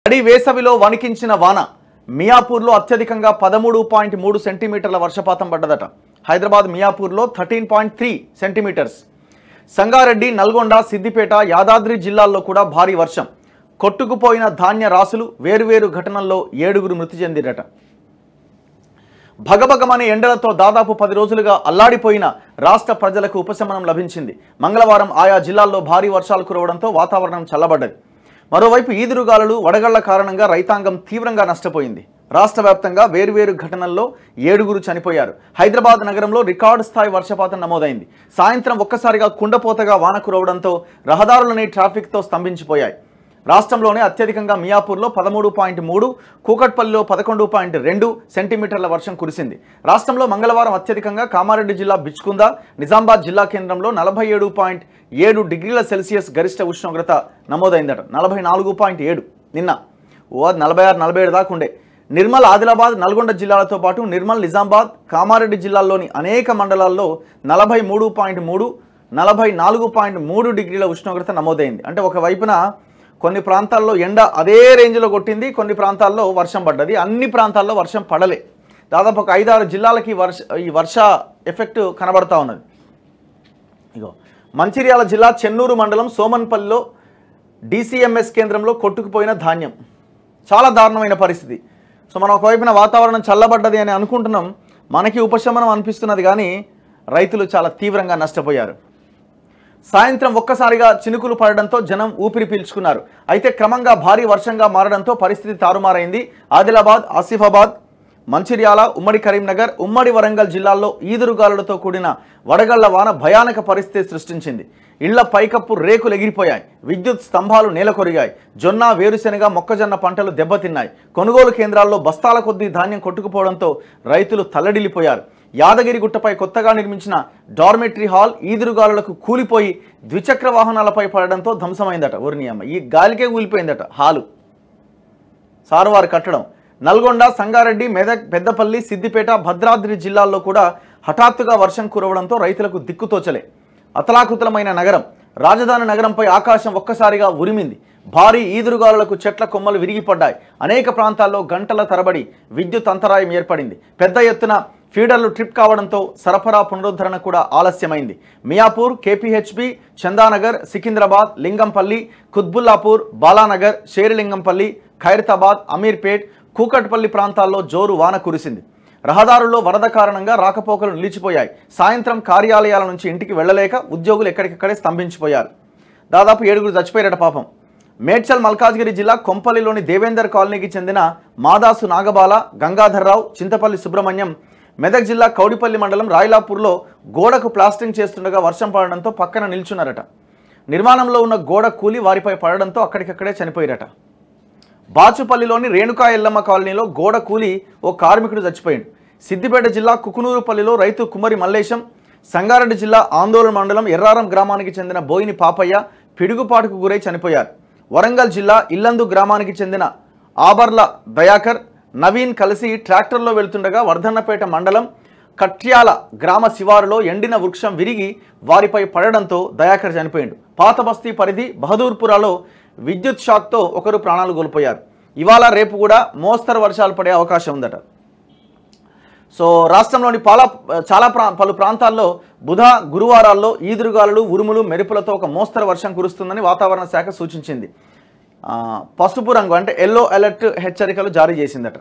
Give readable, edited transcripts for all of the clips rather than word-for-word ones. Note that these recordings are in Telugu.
అడి వేసవిలో వణికించిన వాన మియాపూర్లో అత్యధికంగా 13.3 సెంటీమీటర్ల వర్షపాతం పడ్డదట. హైదరాబాద్ మియాపూర్లో 13.3 సెంటీమీటర్స్. సంగారెడ్డి, నల్గొండ, సిద్దిపేట, యాదాద్రి జిల్లాల్లో కూడా భారీ వర్షం. కొట్టుకుపోయిన ధాన్య రాసులు, వేరువేరు ఘటనల్లో 7గురు మృతి చెందిరట. భగభగమనే ఎండలతో దాదాపు 10 రోజులుగా అల్లాడిపోయిన రాష్ట్ర ప్రజలకు ఉపశమనం లభించింది. మంగళవారం ఆయా జిల్లాల్లో భారీ వర్షాలు కురవడంతో వాతావరణం చల్లబడ్డది. మరోవైపు ఈదురుగాలులు, వడగళ్ల కారణంగా రైతాంగం తీవ్రంగా నష్టపోయింది. రాష్ట్ర వ్యాప్తంగా వేర్వేరు ఘటనల్లో 7గురు చనిపోయారు. హైదరాబాద్ నగరంలో రికార్డు స్థాయి వర్షపాతం నమోదైంది. సాయంత్రం ఒక్కసారిగా కుండపోతగా వాన కురవడంతో రహదారులని ట్రాఫిక్తో స్తంభించిపోయాయి. రాష్ట్రంలోనే అత్యధికంగా మియాపూర్లో 13.3, కూకట్పల్లిలో 11.2 సెంటీమీటర్ల వర్షం కురిసింది. రాష్ట్రంలో మంగళవారం అత్యధికంగా కామారెడ్డి జిల్లా బిచ్కుంద, నిజామాబాద్ జిల్లా కేంద్రంలో 47.7 డిగ్రీల సెల్సియస్ గరిష్ట ఉష్ణోగ్రత నమోదైందట. 44.7 నిన్న 46-47 దాకా ఉండే. నిర్మల్, ఆదిలాబాద్, నల్గొండ జిల్లాలతో పాటు నిర్మల్, నిజామాబాద్, కామారెడ్డి జిల్లాల్లోని అనేక మండలాల్లో 43.3, 44.3 డిగ్రీల ఉష్ణోగ్రత నమోదైంది. అంటే ఒకవైపున కొన్ని ప్రాంతాల్లో ఎండ అదే రేంజ్లో కొట్టింది, కొన్ని ప్రాంతాల్లో వర్షం పడ్డది. అన్ని ప్రాంతాల్లో వర్షం పడలే. దాదాపు ఒక 5-6 జిల్లాలకి ఈ వర్ష ఎఫెక్ట్ కనబడతా ఉన్నది. ఇగో మంచిర్యాల జిల్లా చెన్నూరు మండలం సోమన్పల్లిలో డిసిఎంఎస్ కేంద్రంలో కొట్టుకుపోయిన ధాన్యం. చాలా దారుణమైన పరిస్థితి. సో మనం ఒకవైపున వాతావరణం చల్లబడ్డది అని అనుకుంటున్నాం, మనకి ఉపశమనం అనిపిస్తున్నది, కానీ రైతులు చాలా తీవ్రంగా నష్టపోయారు. సాయంత్రం ఒక్కసారిగా చినుకులు పడడంతో జనం ఊపిరి పీల్చుకున్నారు. అయితే క్రమంగా భారీ వర్షంగా మారడంతో పరిస్థితి తారుమారైంది. ఆదిలాబాద్, ఆసిఫాబాద్, మంచిర్యాల, ఉమ్మడి కరీంనగర్, ఉమ్మడి వరంగల్ జిల్లాల్లో ఈదురుగాలులతో కూడిన వడగళ్ల వాన భయానక పరిస్థితి సృష్టించింది. ఇళ్ల పైకప్పు రేకులు ఎగిరిపోయాయి. విద్యుత్ స్తంభాలు నేలకొరిగాయి. జొన్న, వేరుశెనగ, మొక్కజొన్న పంటలు దెబ్బతిన్నాయి. కొనుగోలు కేంద్రాల్లో బస్తాల కొద్దీ ధాన్యం కొట్టుకుపోవడంతో రైతులు తల్లడిల్లిపోయారు. యాదగిరిగుట్టపై కొత్తగా నిర్మించిన డార్మెటరీ హాల్ ఈదురుగాలులకు కూలిపోయి ద్విచక్ర వాహనాలపై పడడంతో ధ్వంసమైందట. ఊరినియమ్మ, ఈ గాలికే కూలిపోయిందట హాలు. సారువారు కట్టడం. నల్గొండ, సంగారెడ్డి, మెదక్, పెద్దపల్లి, సిద్దిపేట, భద్రాద్రి జిల్లాల్లో కూడా హఠాత్తుగా వర్షం కురవడంతో రైతులకు దిక్కుతోచలే. అతలాకుతలమైన నగరం. రాజధాని నగరంపై ఆకాశం ఒక్కసారిగా ఉరిమింది. భారీ ఈదురుగాలులకు చెట్ల కొమ్మలు విరిగిపడ్డాయి. అనేక ప్రాంతాల్లో గంటల తరబడి విద్యుత్ అంతరాయం ఏర్పడింది. పెద్ద ఎత్తున ఫీడర్లు ట్రిప్ కావడంతో సరఫరా పునరుద్ధరణ కూడా ఆలస్యమైంది. మియాపూర్, కేపీహెచ్బి, చందానగర్, సికింద్రాబాద్, లింగంపల్లి, కుత్బుల్లాపూర్, బాలానగర్, షేర్లింగంపల్లి, ఖైరతాబాద్, అమీర్పేట్, కూకట్పల్లి ప్రాంతాల్లో జోరు వాన కురిసింది. రహదారుల్లో వరద కారణంగా రాకపోకలు నిలిచిపోయాయి. సాయంత్రం కార్యాలయాల నుంచి ఇంటికి వెళ్లలేక ఉద్యోగులు ఎక్కడికక్కడే స్తంభించిపోయారు. దాదాపు 7గురు చచ్చిపోయారట పాపం. మేడ్చల్, మల్కాజ్గిరి జిల్లా కొంపల్లిలోని దేవేందర్ కాలనీకి చెందిన మాదాసు నాగబాల, గంగాధర్రావు, చింతపల్లి సుబ్రహ్మణ్యం, మెదక్ జిల్లా కౌడిపల్లి మండలం రాయలాపూర్లో గోడకు ప్లాస్టింగ్ చేస్తుండగా వర్షం పడడంతో పక్కన నిల్చున్నారట. నిర్మాణంలో ఉన్న గోడ కూలి వారిపై పడడంతో అక్కడికక్కడే చనిపోయారట. బాచుపల్లిలోని రేణుకా ఎల్లమ్మ కాలనీలో గోడ కూలి ఓ కార్మికుడు చచ్చిపోయాడు. సిద్దిపేట జిల్లా కుకునూరుపల్లిలో రైతు కుమరి మల్లేశం, సంగారెడ్డి జిల్లా ఆందోళన మండలం ఎర్రారం గ్రామానికి చెందిన బోయిని పాపయ్య పిడుగుపాటుకు గురై చనిపోయారు. వరంగల్ జిల్లా ఇల్లందు గ్రామానికి చెందిన ఆబర్ల దయాకర్, నవీన్ కలిసి ట్రాక్టర్లో వెళ్తుండగా వర్ధన్నపేట మండలం కట్యాల గ్రామ శివారులో ఎండిన వృక్షం విరిగి వారిపై పడడంతో దయాకర్ చనిపోయాడు. పాత బస్తీ పరిధి బహదూర్పురాలో విద్యుత్ షాక్తో ఒకరు ప్రాణాలు కోల్పోయారు. ఇవాళ రేపు కూడా మోస్తరు వర్షాలు పడే అవకాశం ఉందట. సో రాష్ట్రంలోని పలు ప్రాంతాల్లో బుధ, గురువారాల్లో ఈదురుగాలులు, ఉరుములు, మెరుపులతో ఒక మోస్తరు వర్షం కురుస్తుందని వాతావరణ శాఖ సూచించింది. పసుపు రంగు అంటే ఎల్లో అలర్ట్ హెచ్చరికలు జారీ చేసిందట.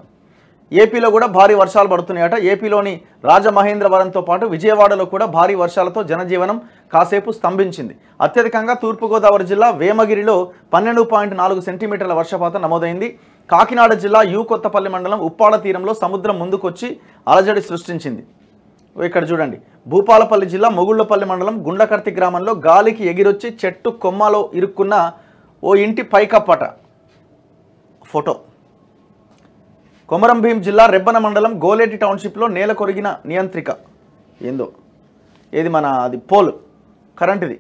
ఏపీలో కూడా భారీ వర్షాలు పడుతున్నాయట. ఏపీలోని రాజమహేంద్రవరంతో పాటు విజయవాడలో కూడా భారీ వర్షాలతో జనజీవనం కాసేపు స్తంభించింది. అత్యధికంగా తూర్పుగోదావరి జిల్లా వేమగిరిలో 12.4 సెంటీమీటర్ల వర్షపాతం నమోదైంది. కాకినాడ జిల్లా కొత్తపల్లి మండలం ఉప్పాడ తీరంలో సముద్రం ముందుకొచ్చి అలజడి సృష్టించింది. ఇక్కడ చూడండి. భూపాలపల్లి జిల్లా మొగుళ్లపల్లి మండలం గుండకర్తి గ్రామంలో గాలికి ఎగిరొచ్చి చెట్టు కొమ్మలో ఇరుక్కున్న ఓ ఇంటి పైకప్పట ఫోటో. కొమరంభీం జిల్లా రెబ్బన మండలం గోలేటి టౌన్షిప్లో నేల కొరిగిన నియంత్రిక ఏందో, ఏది మన అది పోల్ కరెంటుది.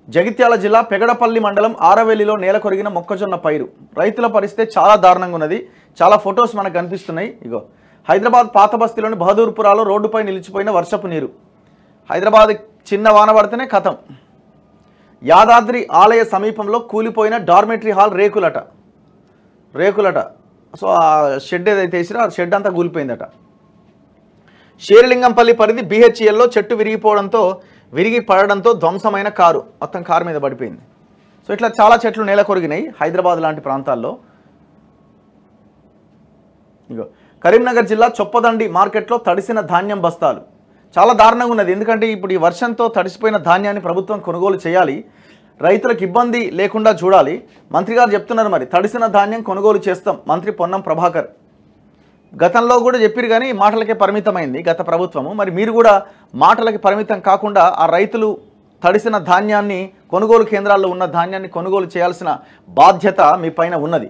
జగిత్యాల జిల్లా పెగడపల్లి మండలం ఆరవెల్లిలో నేల కొరిగిన మొక్కజొన్న పైరు. రైతుల పరిస్థితి చాలా దారుణంగా ఉన్నది. చాలా ఫొటోస్ మనకు కనిపిస్తున్నాయి. ఇగో హైదరాబాద్ పాత బస్తీలోని బహదూర్పురాలో రోడ్డుపై నిలిచిపోయిన వర్షపు నీరు. హైదరాబాద్ చిన్న వాన పడితేనే కథం. యాదాద్రి ఆలయ సమీపంలో కూలిపోయిన డార్మెటరీ హాల్ రేకులట సో ఆ షెడ్ ఏదైతే వేసిరో ఆ షెడ్ అంతా కూలిపోయిందట. షేర్లింగంపల్లి పరిధి BHELలో చెట్టు విరిగి పడడంతో ధ్వంసమైన కారు మొత్తం కారు మీద పడిపోయింది. సో ఇట్లా చాలా చెట్లు నేల కొరిగినాయి హైదరాబాద్ లాంటి ప్రాంతాల్లో. ఇగో కరీంనగర్ జిల్లా చొప్పదండి మార్కెట్లో తడిసిన ధాన్యం బస్తాలు చాలా దారుణంగా ఉన్నది. ఎందుకంటే ఇప్పుడు ఈ వర్షంతో తడిసిపోయిన ధాన్యాన్ని ప్రభుత్వం కొనుగోలు చేయాలి, రైతులకు ఇబ్బంది లేకుండా చూడాలి. మంత్రి గారు చెప్తున్నారు, మరి తడిసిన ధాన్యం కొనుగోలు చేస్తాం మంత్రి పొన్నం ప్రభాకర్. గతంలో కూడా చెప్పారు కానీ మాటలకే పరిమితమైంది గత ప్రభుత్వము. మరి మీరు కూడా మాటలకి పరిమితం కాకుండా ఆ రైతులు తడిసిన ధాన్యాన్ని కొనుగోలు కేంద్రాల్లో ఉన్న ధాన్యాన్ని కొనుగోలు చేయాల్సిన బాధ్యత మీ పైన ఉన్నది.